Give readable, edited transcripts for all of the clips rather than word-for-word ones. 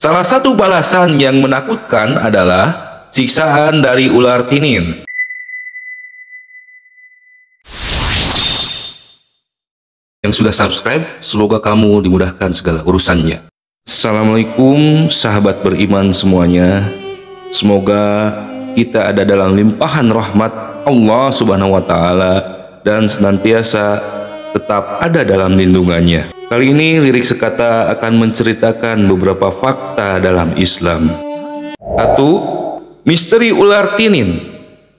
Salah satu balasan yang menakutkan adalah siksaan dari ular tinin. Yang sudah subscribe, semoga kamu dimudahkan segala urusannya. Assalamualaikum sahabat beriman semuanya. Semoga kita ada dalam limpahan rahmat Allah Subhanahu wa Ta'ala dan senantiasa tetap ada dalam lindungannya. Kali ini lirik sekata akan menceritakan beberapa fakta dalam Islam. 1. Misteri ular tinin.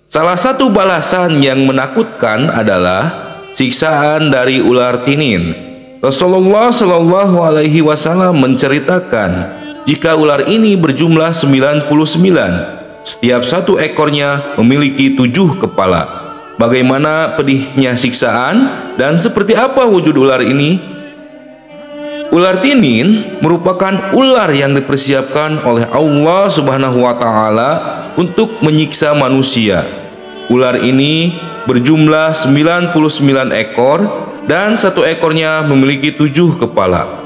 Salah satu balasan yang menakutkan adalah siksaan dari ular tinin. Rasulullah Shallallahu Alaihi Wasallam menceritakan jika ular ini berjumlah 99, setiap satu ekornya memiliki 7 kepala. Bagaimana pedihnya siksaan dan seperti apa wujud ular ini? Ular tinin merupakan ular yang dipersiapkan oleh Allah Subhanahu wa Ta'ala untuk menyiksa manusia. Ular ini berjumlah 99 ekor dan satu ekornya memiliki 7 kepala.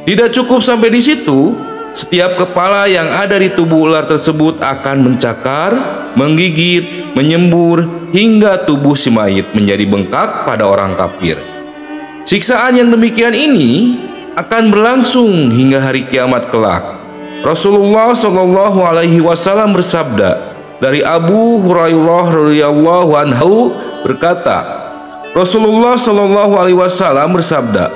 Tidak cukup sampai di situ, setiap kepala yang ada di tubuh ular tersebut akan mencakar, menggigit, menyembur hingga tubuh si mayit menjadi bengkak pada orang kafir. Siksaan yang demikian ini akan berlangsung hingga hari kiamat kelak. Rasulullah Shallallahu Alaihi Wasallam bersabda dari Abu Hurairah radhiyallahu anhu berkata, Rasulullah Shallallahu Alaihi Wasallam bersabda,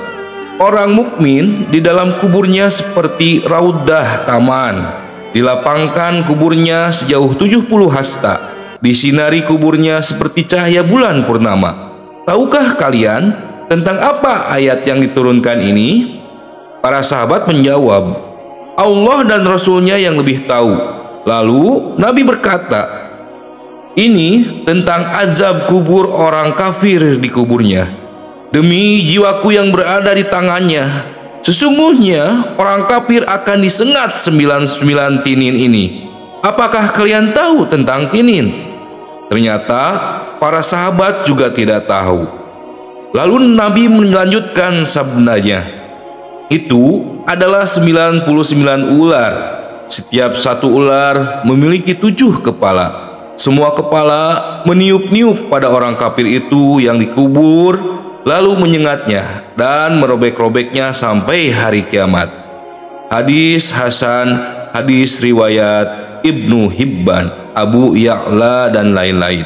orang mukmin di dalam kuburnya seperti raudah taman, dilapangkan kuburnya sejauh 70 hasta, disinari kuburnya seperti cahaya bulan purnama. Tahukah kalian tentang apa ayat yang diturunkan ini? Para sahabat menjawab, Allah dan Rasulnya yang lebih tahu. Lalu Nabi berkata, ini tentang azab kubur orang kafir di kuburnya. Demi jiwaku yang berada di tangannya, sesungguhnya orang kafir akan disengat 99 tinin ini. Apakah kalian tahu tentang tinin? Ternyata para sahabat juga tidak tahu. Lalu Nabi melanjutkan sabdanya, itu adalah 99 ular. Setiap satu ular memiliki 7 kepala. Semua kepala meniup-niup pada orang kafir itu yang dikubur, lalu menyengatnya dan merobek-robeknya sampai hari kiamat. Hadis Hasan, hadis riwayat Ibnu Hibban, Abu Ya'la dan lain-lain.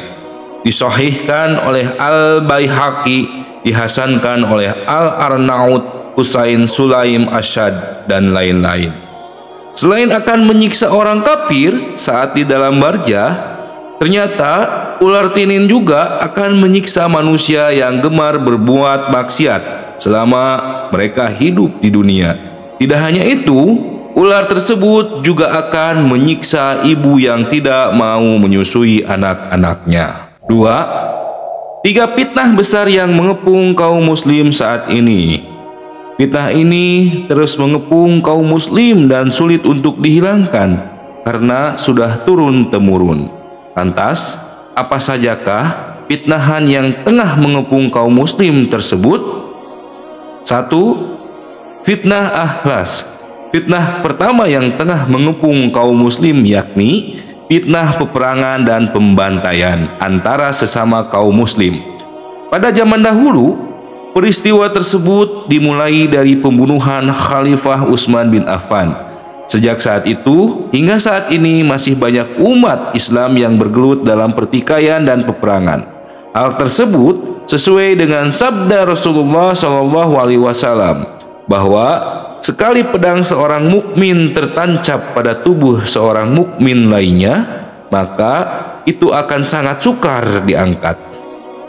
Disahihkan oleh Al-Baihaqi, dihasankan oleh Al-Arnaud, Husain Sulaim Asyad dan lain-lain. Selain akan menyiksa orang kafir saat di dalam barjah, ternyata ular tinin juga akan menyiksa manusia yang gemar berbuat maksiat selama mereka hidup di dunia. Tidak hanya itu, ular tersebut juga akan menyiksa ibu yang tidak mau menyusui anak-anaknya. 2. 3 fitnah besar yang mengepung kaum muslim saat ini. Fitnah ini terus mengepung kaum muslim dan sulit untuk dihilangkan karena sudah turun-temurun. Lantas, apa sajakah fitnahan yang tengah mengepung kaum muslim tersebut? 1. Fitnah akhlas. Fitnah pertama yang tengah mengepung kaum muslim yakni fitnah peperangan dan pembantaian antara sesama kaum muslim. Pada zaman dahulu, peristiwa tersebut dimulai dari pembunuhan Khalifah Utsman bin Affan. Sejak saat itu hingga saat ini masih banyak umat Islam yang bergelut dalam pertikaian dan peperangan. Hal tersebut sesuai dengan sabda Rasulullah Shallallahu Alaihi Wasallam bahwa sekali pedang seorang mukmin tertancap pada tubuh seorang mukmin lainnya, maka itu akan sangat sukar diangkat.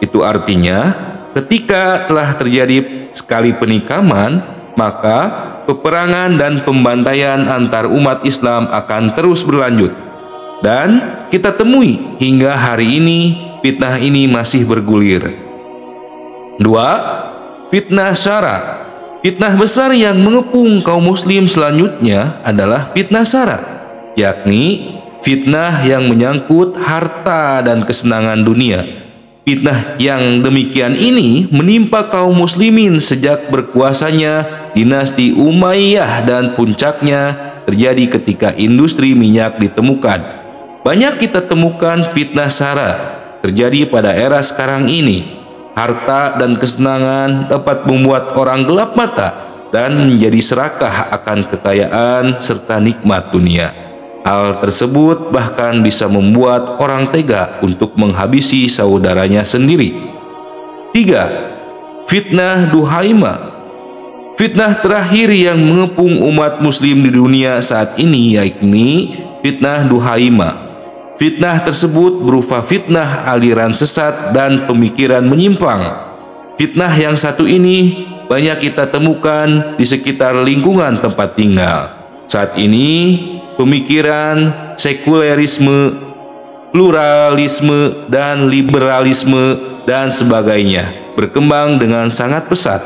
Itu artinya ketika telah terjadi sekali penikaman, maka peperangan dan pembantaian antar umat Islam akan terus berlanjut. Dan kita temui hingga hari ini fitnah ini masih bergulir. 2. Fitnah syara. Fitnah besar yang mengepung kaum muslim selanjutnya adalah fitnah syara, yakni fitnah yang menyangkut harta dan kesenangan dunia. Fitnah yang demikian ini menimpa kaum muslimin sejak berkuasanya dinasti Umayyah dan puncaknya terjadi ketika industri minyak ditemukan. Banyak kita temukan fitnah sara terjadi pada era sekarang ini. Harta dan kesenangan dapat membuat orang gelap mata dan menjadi serakah akan kekayaan serta nikmat dunia. Hal tersebut bahkan bisa membuat orang tega untuk menghabisi saudaranya sendiri. 3. Fitnah Duhaimah. Fitnah terakhir yang mengepung umat muslim di dunia saat ini yakni fitnah Duhaimah. Fitnah tersebut berupa fitnah aliran sesat dan pemikiran menyimpang. Fitnah yang satu ini banyak kita temukan di sekitar lingkungan tempat tinggal. Saat ini pemikiran sekulerisme, pluralisme, dan liberalisme dan sebagainya berkembang dengan sangat pesat.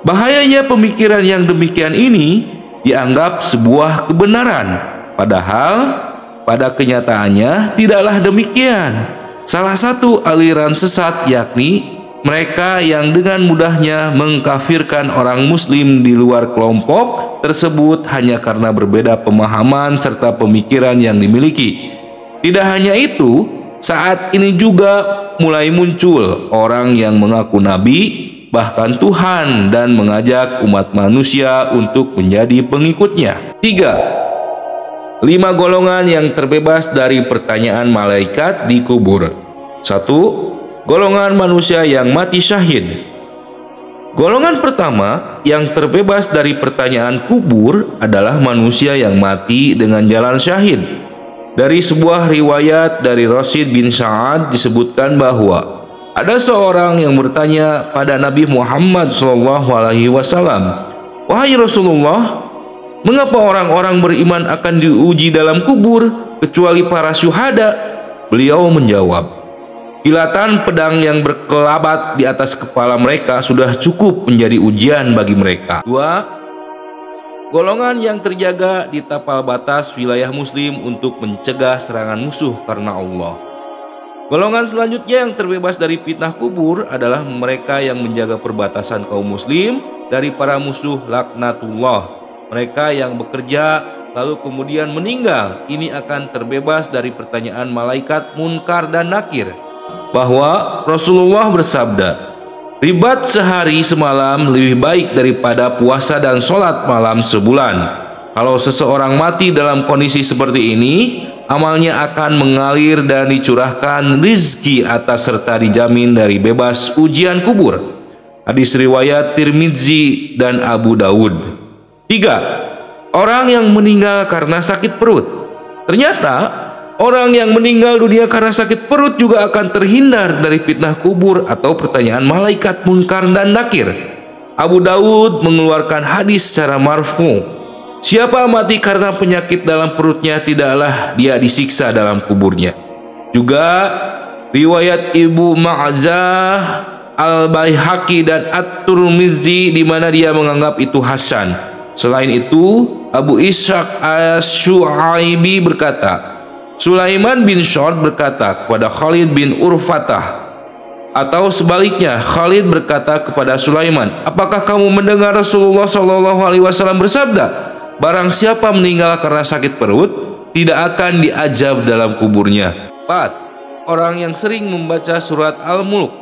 Bahayanya pemikiran yang demikian ini dianggap sebuah kebenaran, padahal pada kenyataannya tidaklah demikian. Salah satu aliran sesat yakni mereka yang dengan mudahnya mengkafirkan orang muslim di luar kelompok tersebut hanya karena berbeda pemahaman serta pemikiran yang dimiliki. Tidak hanya itu, saat ini juga mulai muncul orang yang mengaku nabi, bahkan Tuhan, dan mengajak umat manusia untuk menjadi pengikutnya. 3. 5 golongan yang terbebas dari pertanyaan malaikat di kubur. 1. Golongan manusia yang mati syahid. Golongan pertama yang terbebas dari pertanyaan kubur adalah manusia yang mati dengan jalan syahid. Dari sebuah riwayat dari Rasid bin Sa'ad disebutkan bahwa ada seorang yang bertanya pada Nabi Muhammad SAW, "Wahai Rasulullah, mengapa orang-orang beriman akan diuji dalam kubur kecuali para syuhada?" Beliau menjawab, "Kilatan pedang yang berkelabat di atas kepala mereka sudah cukup menjadi ujian bagi mereka." 2. Golongan yang terjaga di tapal batas wilayah muslim untuk mencegah serangan musuh karena Allah. Golongan selanjutnya yang terbebas dari fitnah kubur adalah mereka yang menjaga perbatasan kaum muslim dari para musuh laknatullah. Mereka yang bekerja lalu kemudian meninggal, ini akan terbebas dari pertanyaan malaikat Munkar dan Nakir. Bahwa Rasulullah bersabda, "Ribat sehari semalam lebih baik daripada puasa dan sholat malam sebulan." Kalau seseorang mati dalam kondisi seperti ini, amalnya akan mengalir dan dicurahkan rizki atas serta dijamin dari bebas ujian kubur. Hadis riwayat Tirmidzi dan Abu Daud. 3. Orang yang meninggal karena sakit perut. Ternyata orang yang meninggal dunia karena sakit perut juga akan terhindar dari fitnah kubur atau pertanyaan malaikat Munkar dan Nakir. Abu Daud mengeluarkan hadis secara marfu. Siapa mati karena penyakit dalam perutnya, tidaklah dia disiksa dalam kuburnya. Juga riwayat Ibu Ma'zah, Al-Baihaqi dan At-Tirmidzi di mana dia menganggap itu hasan. Selain itu, Abu Ishaq Asy-Syu'aibi berkata, Sulaiman bin Syard berkata kepada Khalid bin Urfatah, atau sebaliknya Khalid berkata kepada Sulaiman, "Apakah kamu mendengar Rasulullah SAW bersabda, barang siapa meninggal karena sakit perut, tidak akan diazab dalam kuburnya." 4. Orang yang sering membaca surat Al-Mulk.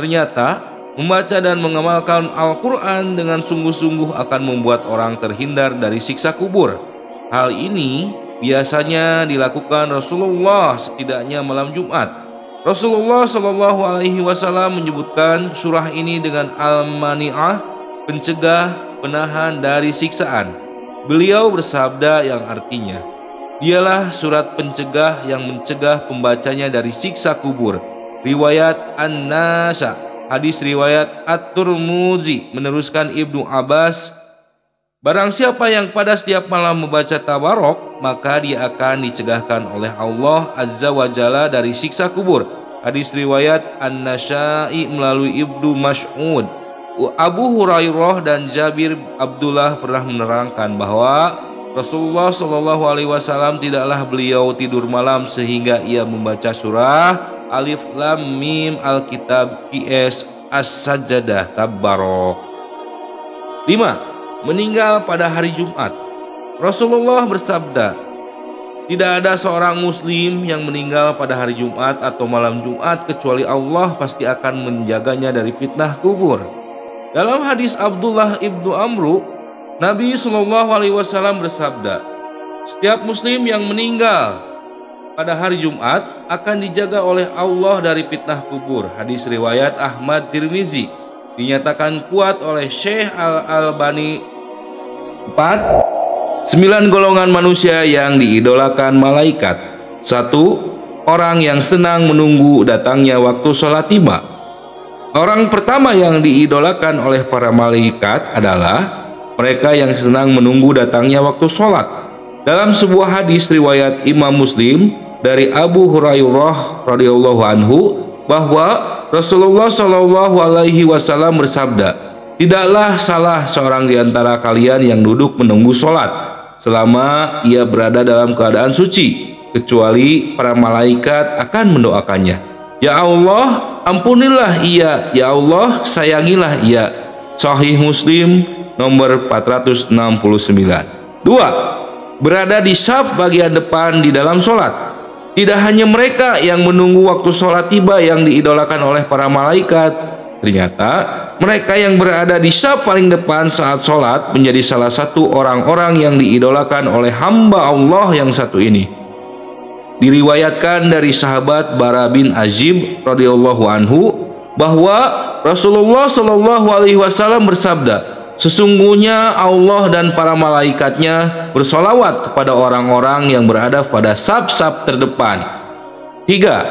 Ternyata membaca dan mengamalkan Al-Quran dengan sungguh-sungguh akan membuat orang terhindar dari siksa kubur. Hal ini biasanya dilakukan Rasulullah setidaknya malam Jumat. Rasulullah SAW menyebutkan surah ini dengan Al-Mani'ah, pencegah, penahan dari siksaan. Beliau bersabda yang artinya, dialah surat pencegah yang mencegah pembacanya dari siksa kubur. Riwayat An-Nasa, hadis riwayat At-Tirmidzi. Meneruskan Ibnu Abbas, barang siapa yang pada setiap malam membaca Tabarok, maka dia akan dicegahkan oleh Allah Azza wa Jalla dari siksa kubur. Hadis riwayat An-Nasa'i melalui Ibnu Mas'ud. Abu Hurairah dan Jabir Abdullah pernah menerangkan bahwa Rasulullah SAW tidaklah beliau tidur malam sehingga ia membaca surah Alif Lam Mim Al-Kitab PS As-Sajdah Tabarok. 5. Meninggal pada hari Jumat. Rasulullah bersabda, "Tidak ada seorang muslim yang meninggal pada hari Jumat atau malam Jumat kecuali Allah pasti akan menjaganya dari fitnah kubur." Dalam hadis Abdullah ibnu Amru, Nabi SAW bersabda, "Setiap muslim yang meninggal pada hari Jumat akan dijaga oleh Allah dari fitnah kubur." Hadis riwayat Ahmad Tirmizi, dinyatakan kuat oleh Syekh Al-Albani. 4. 9 golongan manusia yang diidolakan malaikat. 1. Orang yang senang menunggu datangnya waktu sholat tiba. Orang pertama yang diidolakan oleh para malaikat adalah mereka yang senang menunggu datangnya waktu sholat. Dalam sebuah hadis riwayat Imam Muslim dari Abu Hurairah radhiyallahu anhu bahwa Rasulullah SAW bersabda, "Tidaklah salah seorang di antara kalian yang duduk menunggu sholat selama ia berada dalam keadaan suci, kecuali para malaikat akan mendoakannya, 'Ya Allah, ampunilah ia, ya Allah, sayangilah ia.'" Sahih Muslim nomor 469. 2. Berada di saf bagian depan di dalam sholat. Tidak hanya mereka yang menunggu waktu sholat tiba yang diidolakan oleh para malaikat, ternyata mereka yang berada di saf paling depan saat sholat menjadi salah satu orang-orang yang diidolakan oleh hamba Allah yang satu ini. Diriwayatkan dari sahabat Bara bin Azib radhiyallahu anhu bahwa Rasulullah SAW bersabda, "Sesungguhnya Allah dan para malaikatnya bersolawat kepada orang-orang yang berada pada saf-saf terdepan." 3.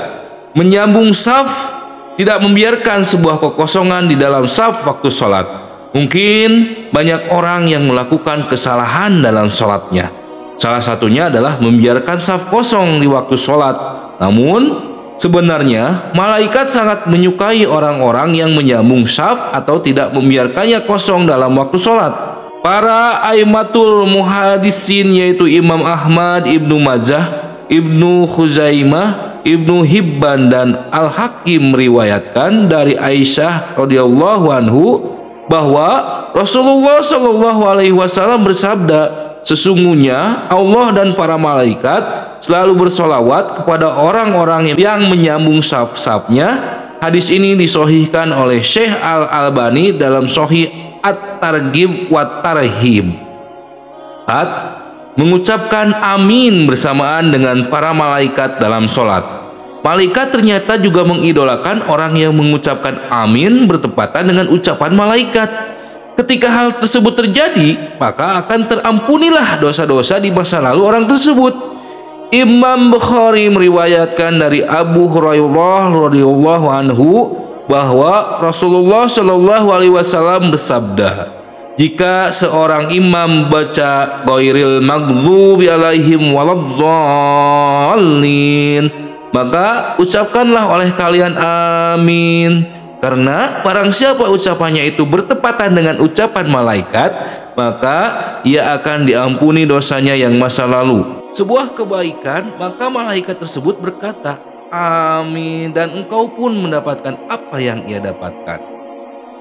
Menyambung saf, tidak membiarkan sebuah kekosongan di dalam saf waktu sholat. Mungkin banyak orang yang melakukan kesalahan dalam sholatnya. Salah satunya adalah membiarkan saf kosong di waktu sholat. Namun sebenarnya malaikat sangat menyukai orang-orang yang menyambung saf atau tidak membiarkannya kosong dalam waktu sholat. Para aimatul muhadisin yaitu Imam Ahmad, Ibnu Majah, Ibnu Khuzaimah, Ibnu Hibban dan Al-Hakim meriwayatkan dari Aisyah radhiyallahu anhu bahwa Rasulullah SAW bersabda, "Sesungguhnya Allah dan para malaikat selalu bersolawat kepada orang-orang yang menyambung saf-safnya." Hadis ini disahihkan oleh Syekh Al-Albani dalam Sahih At-Targhib wa Tarhib. 4. Mengucapkan amin bersamaan dengan para malaikat dalam sholat. Malaikat ternyata juga mengidolakan orang yang mengucapkan amin bertepatan dengan ucapan malaikat. Ketika hal tersebut terjadi, maka akan terampunilah dosa-dosa di masa lalu orang tersebut. Imam Bukhari meriwayatkan dari Abu Hurairah radhiyallahu anhu bahwa Rasulullah SAW bersabda, "Jika seorang imam baca ghairil maghdubi alaihim waladdallin, maka ucapkanlah oleh kalian amin. Karena barang siapa ucapannya itu bertepatan dengan ucapan malaikat, maka ia akan diampuni dosanya yang masa lalu. Sebuah kebaikan, maka malaikat tersebut berkata, amin, dan engkau pun mendapatkan apa yang ia dapatkan.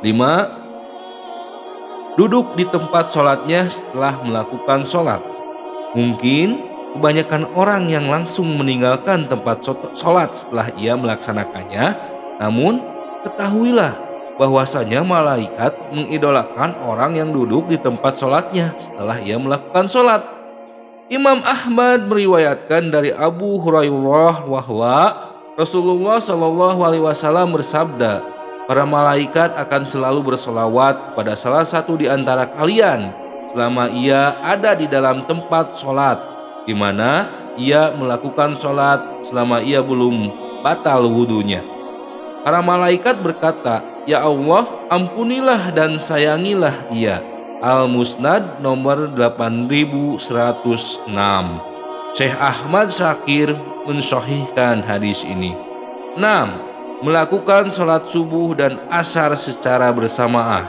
5. Duduk di tempat sholatnya setelah melakukan sholat. Mungkin kebanyakan orang yang langsung meninggalkan tempat sholat setelah ia melaksanakannya. Namun ketahuilah bahwasanya malaikat mengidolakan orang yang duduk di tempat sholatnya setelah ia melakukan sholat. Imam Ahmad meriwayatkan dari Abu Hurairah bahwa Rasulullah SAW bersabda, "Para malaikat akan selalu bersolawat kepada salah satu di antara kalian selama ia ada di dalam tempat sholat, di mana ia melakukan sholat selama ia belum batal wudunya." Para malaikat berkata, "Ya Allah, ampunilah dan sayangilah ia." Al-Musnad nomor 8106. Syekh Ahmad Syakir mensahihkan hadis ini. 6. Melakukan sholat subuh dan asar secara bersamaan.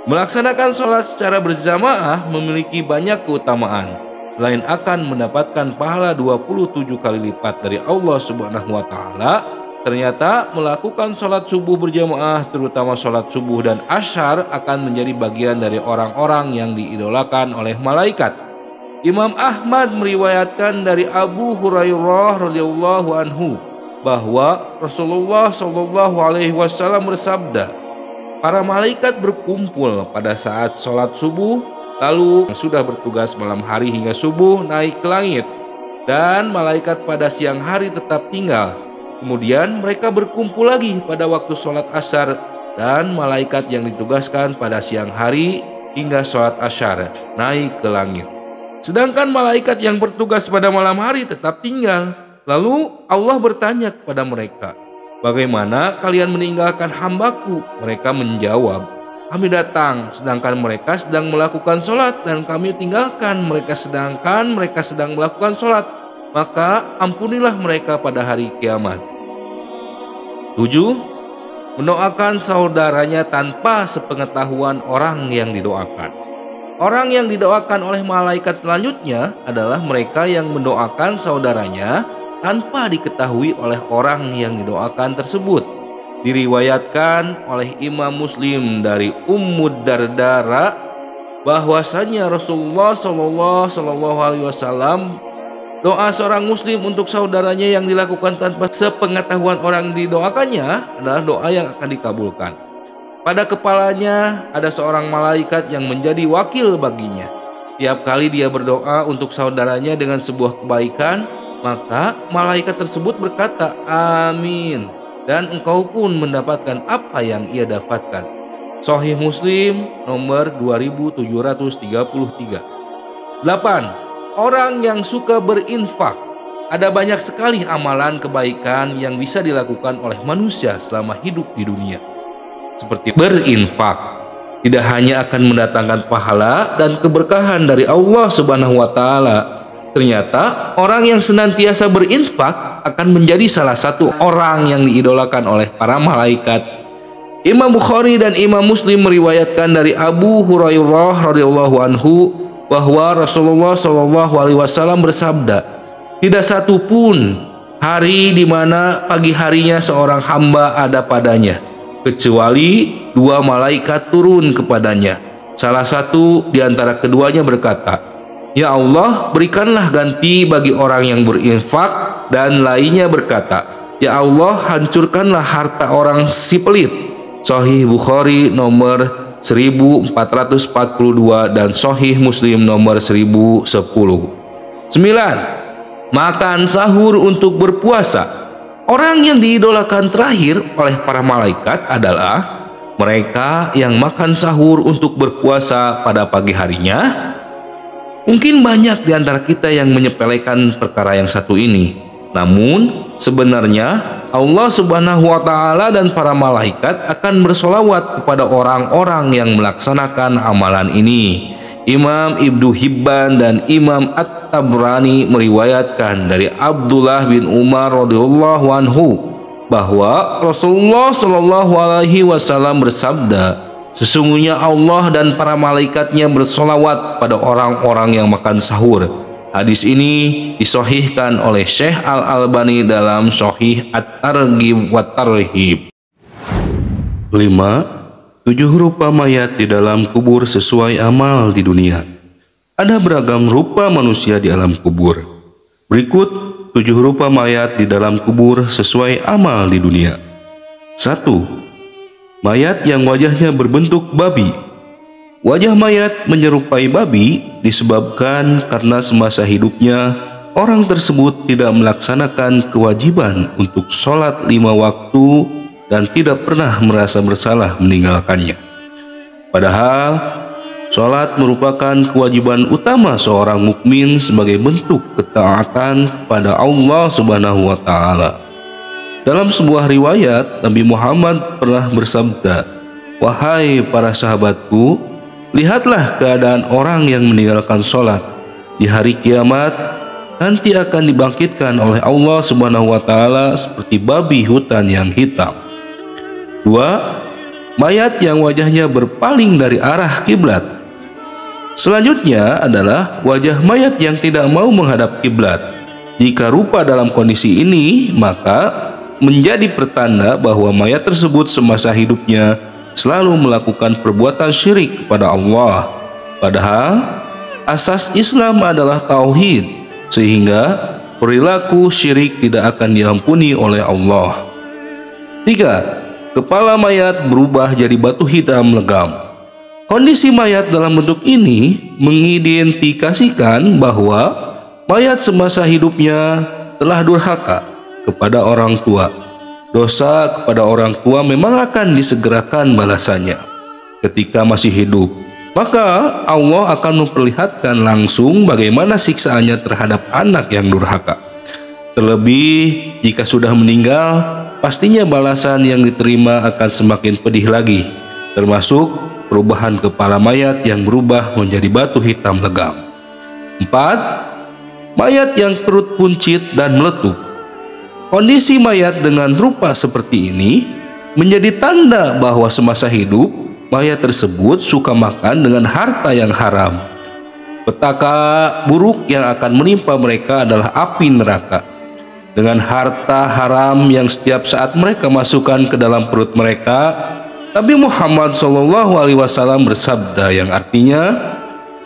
Melaksanakan sholat secara berjamaah memiliki banyak keutamaan. Selain akan mendapatkan pahala 27 kali lipat dari Allah Subhanahu wa Ta'ala, Ternyata melakukan sholat subuh berjamaah, terutama sholat subuh dan asyar, akan menjadi bagian dari orang-orang yang diidolakan oleh malaikat. Imam Ahmad meriwayatkan dari Abu Hurairah radhiyallahu anhu bahwa Rasulullah Shallallahu alaihi wasallam bersabda, para malaikat berkumpul pada saat sholat subuh, lalu yang sudah bertugas malam hari hingga subuh naik ke langit, dan malaikat pada siang hari tetap tinggal. Kemudian mereka berkumpul lagi pada waktu sholat asyar, dan malaikat yang ditugaskan pada siang hari hingga sholat asyar naik ke langit. Sedangkan malaikat yang bertugas pada malam hari tetap tinggal. Lalu Allah bertanya kepada mereka, bagaimana kalian meninggalkan hambaku? Mereka menjawab, kami datang sedangkan mereka sedang melakukan sholat, dan kami tinggalkan mereka sedangkan mereka sedang melakukan sholat. Maka ampunilah mereka pada hari kiamat. 7. Mendoakan saudaranya tanpa sepengetahuan orang yang didoakan. Orang yang didoakan oleh malaikat selanjutnya adalah mereka yang mendoakan saudaranya tanpa diketahui oleh orang yang didoakan tersebut. Diriwayatkan oleh Imam Muslim dari Ummu Darda bahwasanya Rasulullah Shallallahu alaihi wasallam, doa seorang muslim untuk saudaranya yang dilakukan tanpa sepengetahuan orang didoakannya adalah doa yang akan dikabulkan. Pada kepalanya ada seorang malaikat yang menjadi wakil baginya. Setiap kali dia berdoa untuk saudaranya dengan sebuah kebaikan, maka malaikat tersebut berkata, amin, dan engkau pun mendapatkan apa yang ia dapatkan. Sahih Muslim nomor 2733. 8. Orang yang suka berinfak. Ada banyak sekali amalan kebaikan yang bisa dilakukan oleh manusia selama hidup di dunia. Seperti berinfak, tidak hanya akan mendatangkan pahala dan keberkahan dari Allah Subhanahu wa Ta'ala. Ternyata orang yang senantiasa berinfak akan menjadi salah satu orang yang diidolakan oleh para malaikat. Imam Bukhari dan Imam Muslim meriwayatkan dari Abu Hurairah radhiyallahu anhu bahwa Rasulullah Shallallahu alaihi wasallam bersabda, tidak satu pun hari di mana pagi harinya seorang hamba ada padanya, kecuali dua malaikat turun kepadanya. Salah satu di antara keduanya berkata, ya Allah, berikanlah ganti bagi orang yang berinfak, dan lainnya berkata, ya Allah, hancurkanlah harta orang si pelit. Sahih Bukhari nomor 1442 dan Sahih Muslim nomor 1010. 9. Makan sahur untuk berpuasa. Orang yang diidolakan terakhir oleh para malaikat adalah mereka yang makan sahur untuk berpuasa pada pagi harinya. Mungkin banyak di antara kita yang menyepelekan perkara yang satu ini. Namun sebenarnya Allah Subhanahu wa Ta'ala dan para malaikat akan bersolawat kepada orang-orang yang melaksanakan amalan ini. Imam Ibnu Hibban dan Imam At-Tabrani meriwayatkan dari Abdullah bin Umar radhiyallahu anhu bahwa Rasulullah Shallallahu alaihi wasallam bersabda, sesungguhnya Allah dan para malaikatnya bersolawat pada orang-orang yang makan sahur. Hadis ini disahihkan oleh Syekh Al-Albani dalam Sahih At-Targhib wa Tarhib. 5. 7 rupa mayat di dalam kubur sesuai amal di dunia. Ada beragam rupa manusia di alam kubur. Berikut 7 rupa mayat di dalam kubur sesuai amal di dunia. 1. Mayat yang wajahnya berbentuk babi. Wajah mayat menyerupai babi disebabkan karena semasa hidupnya orang tersebut tidak melaksanakan kewajiban untuk sholat 5 waktu dan tidak pernah merasa bersalah meninggalkannya. Padahal sholat merupakan kewajiban utama seorang mukmin sebagai bentuk ketaatan kepada Allah Subhanahu wa Ta'ala. Dalam sebuah riwayat, Nabi Muhammad pernah bersabda, wahai para sahabatku, lihatlah keadaan orang yang meninggalkan sholat. Di hari kiamat nanti akan dibangkitkan oleh Allah Subhanahu wa Ta'ala seperti babi hutan yang hitam. 2. Mayat yang wajahnya berpaling dari arah kiblat. Selanjutnya adalah wajah mayat yang tidak mau menghadap kiblat. Jika rupa dalam kondisi ini, maka menjadi pertanda bahwa mayat tersebut semasa hidupnya selalu melakukan perbuatan syirik kepada Allah. Padahal asas Islam adalah tauhid, sehingga perilaku syirik tidak akan diampuni oleh Allah. 3. Kepala mayat berubah jadi batu hitam legam. Kondisi mayat dalam bentuk ini mengidentifikasikan bahwa mayat semasa hidupnya telah durhaka kepada orang tua. Dosa kepada orang tua memang akan disegerakan balasannya ketika masih hidup. Maka Allah akan memperlihatkan langsung bagaimana siksaannya terhadap anak yang durhaka. Terlebih jika sudah meninggal, pastinya balasan yang diterima akan semakin pedih lagi, termasuk perubahan kepala mayat yang berubah menjadi batu hitam legam. 4. Mayat yang perut buncit dan meletup. Kondisi mayat dengan rupa seperti ini menjadi tanda bahwa semasa hidup mayat tersebut suka makan dengan harta yang haram. Petaka buruk yang akan menimpa mereka adalah api neraka. Dengan harta haram yang setiap saat mereka masukkan ke dalam perut mereka, Nabi Muhammad SAW bersabda yang artinya,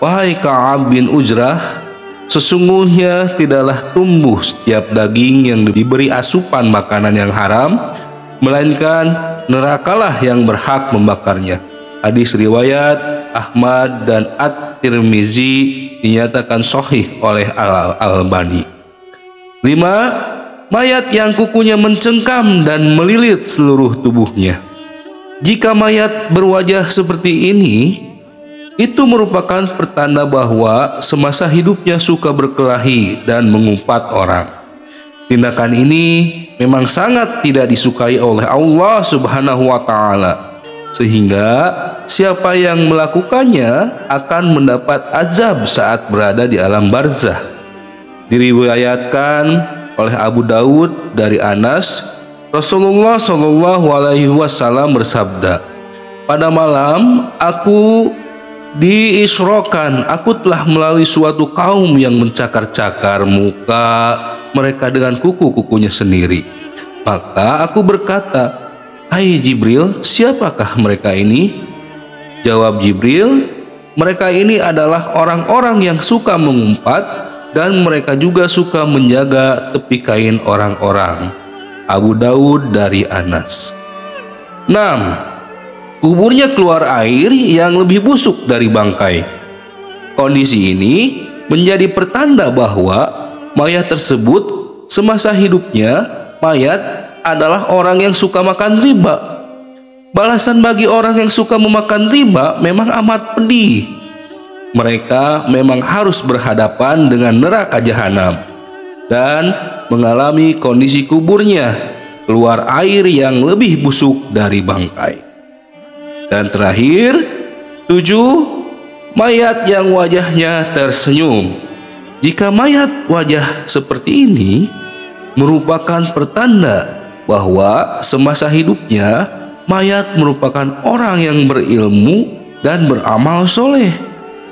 "Wahai Ka'ab bin Ujrah, sesungguhnya tidaklah tumbuh setiap daging yang diberi asupan makanan yang haram, melainkan nerakalah yang berhak membakarnya." Hadis riwayat Ahmad dan At-Tirmizi dinyatakan sahih oleh Al-Albani. 5. Mayat yang kukunya mencengkam dan melilit seluruh tubuhnya. Jika mayat berwajah seperti ini, itu merupakan pertanda bahwa semasa hidupnya suka berkelahi dan mengumpat orang. Tindakan ini memang sangat tidak disukai oleh Allah Subhanahu wa Ta'ala, sehingga siapa yang melakukannya akan mendapat azab saat berada di alam barzah. Diriwayatkan oleh Abu Daud dari Anas, Rasulullah SAW bersabda, "Pada malam aku diisrokan, aku telah melalui suatu kaum yang mencakar-cakar muka mereka dengan kuku-kukunya sendiri. Maka aku berkata, 'Hai Jibril, siapakah mereka ini?' Jawab Jibril, 'Mereka ini adalah orang-orang yang suka mengumpat dan mereka juga suka menjaga tepi kain orang-orang.'" Abu Daud dari Anas. 6. Kuburnya keluar air yang lebih busuk dari bangkai. Kondisi ini menjadi pertanda bahwa mayat tersebut semasa hidupnya mayat adalah orang yang suka makan riba. Balasan bagi orang yang suka memakan riba memang amat pedih. Mereka memang harus berhadapan dengan neraka jahanam dan mengalami kondisi kuburnya keluar air yang lebih busuk dari bangkai. Dan terakhir, 7. Mayat yang wajahnya tersenyum. Jika mayat wajah seperti ini merupakan pertanda bahwa semasa hidupnya mayat merupakan orang yang berilmu dan beramal soleh.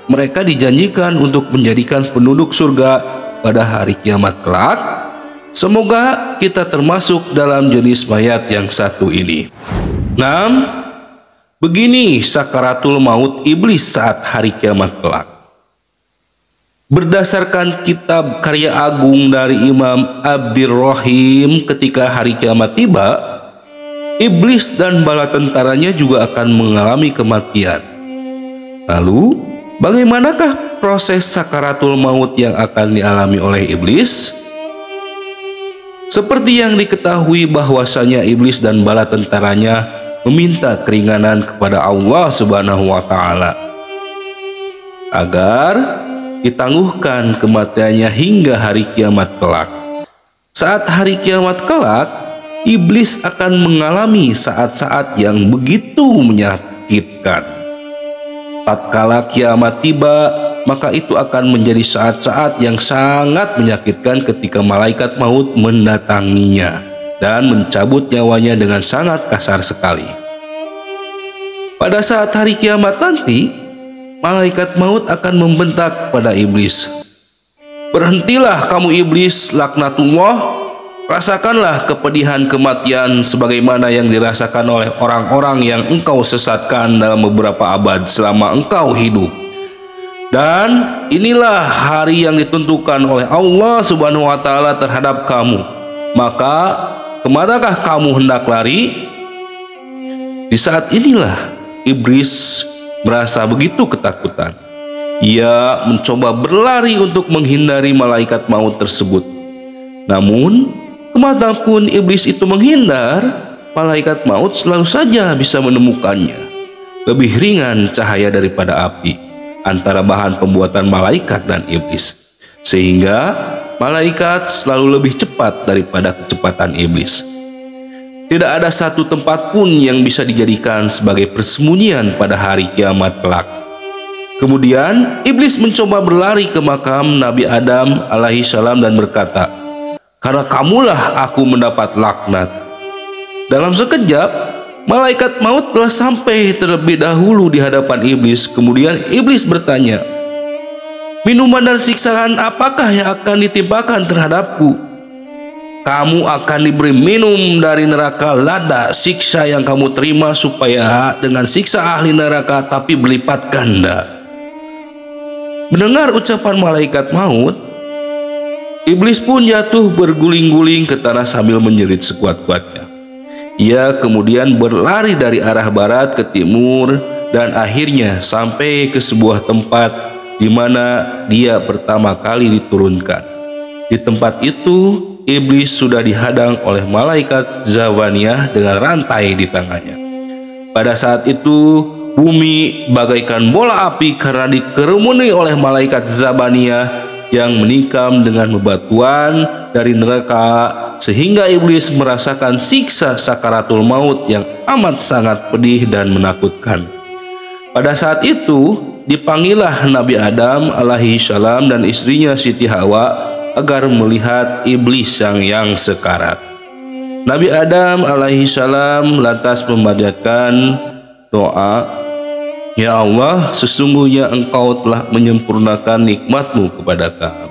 Mereka dijanjikan untuk menjadikan penduduk surga pada hari kiamat kelak. Semoga kita termasuk dalam jenis mayat yang satu ini. 6. Begini sakaratul maut iblis saat hari kiamat kelak. Berdasarkan kitab karya agung dari Imam Abdirrahim, ketika hari kiamat tiba, iblis dan bala tentaranya juga akan mengalami kematian. Lalu, bagaimanakah proses sakaratul maut yang akan dialami oleh iblis? Seperti yang diketahui bahwasanya iblis dan bala tentaranya meminta keringanan kepada Allah Subhanahu wa Ta'ala agar ditangguhkan kematiannya hingga hari kiamat kelak. Saat hari kiamat kelak, iblis akan mengalami saat-saat yang begitu menyakitkan. Tatkala kiamat tiba, maka itu akan menjadi saat-saat yang sangat menyakitkan ketika malaikat maut mendatanginya dan mencabut nyawanya dengan sangat kasar sekali. Pada saat hari kiamat nanti, malaikat maut akan membentak pada iblis, "Berhentilah kamu iblis, laknatullah, Rasakanlah kepedihan kematian sebagaimana yang dirasakan oleh orang-orang yang engkau sesatkan dalam beberapa abad selama engkau hidup. Dan inilah hari yang ditentukan oleh Allah Subhanahu wa Ta'ala terhadap kamu. Maka kemanakah kamu hendak lari? Di saat inilah iblis merasa begitu ketakutan. Ia mencoba berlari untuk menghindari malaikat maut tersebut. Namun kemanapun iblis itu menghindar, malaikat maut selalu saja bisa menemukannya. Lebih ringan cahaya daripada api antara bahan pembuatan malaikat dan iblis, sehingga malaikat selalu lebih cepat daripada kecepatan iblis. Tidak ada satu tempat pun yang bisa dijadikan sebagai persembunyian pada hari kiamat kelak. Kemudian iblis mencoba berlari ke makam Nabi Adam alaihi salam dan berkata, "Karena kamulah aku mendapat laknat." Dalam sekejap, malaikat maut telah sampai terlebih dahulu di hadapan iblis. Kemudian iblis bertanya, "Minuman dan siksaan apakah yang akan ditimpakan terhadapku?" "Kamu akan diberi minum dari neraka lada, siksa yang kamu terima supaya dengan siksa ahli neraka tapi berlipat ganda." Mendengar ucapan malaikat maut, iblis pun jatuh berguling-guling ke tanah sambil menjerit sekuat-kuatnya. Ia kemudian berlari dari arah barat ke timur dan akhirnya sampai ke sebuah tempat di mana dia pertama kali diturunkan. Di tempat itu, iblis sudah dihadang oleh malaikat Zabaniyah dengan rantai di tangannya. Pada saat itu, bumi bagaikan bola api karena dikerumuni oleh malaikat Zabaniyah yang menikam dengan bebatuan dari neraka, sehingga iblis merasakan siksa sakaratul maut yang amat sangat pedih dan menakutkan. Pada saat itu, dipanggillah Nabi Adam alaihi salam dan istrinya Siti Hawa agar melihat iblis yang sekarat. Nabi Adam alaihi salam lantas memanjatkan doa, "Ya Allah, sesungguhnya Engkau telah menyempurnakan nikmat-Mu kepada kami.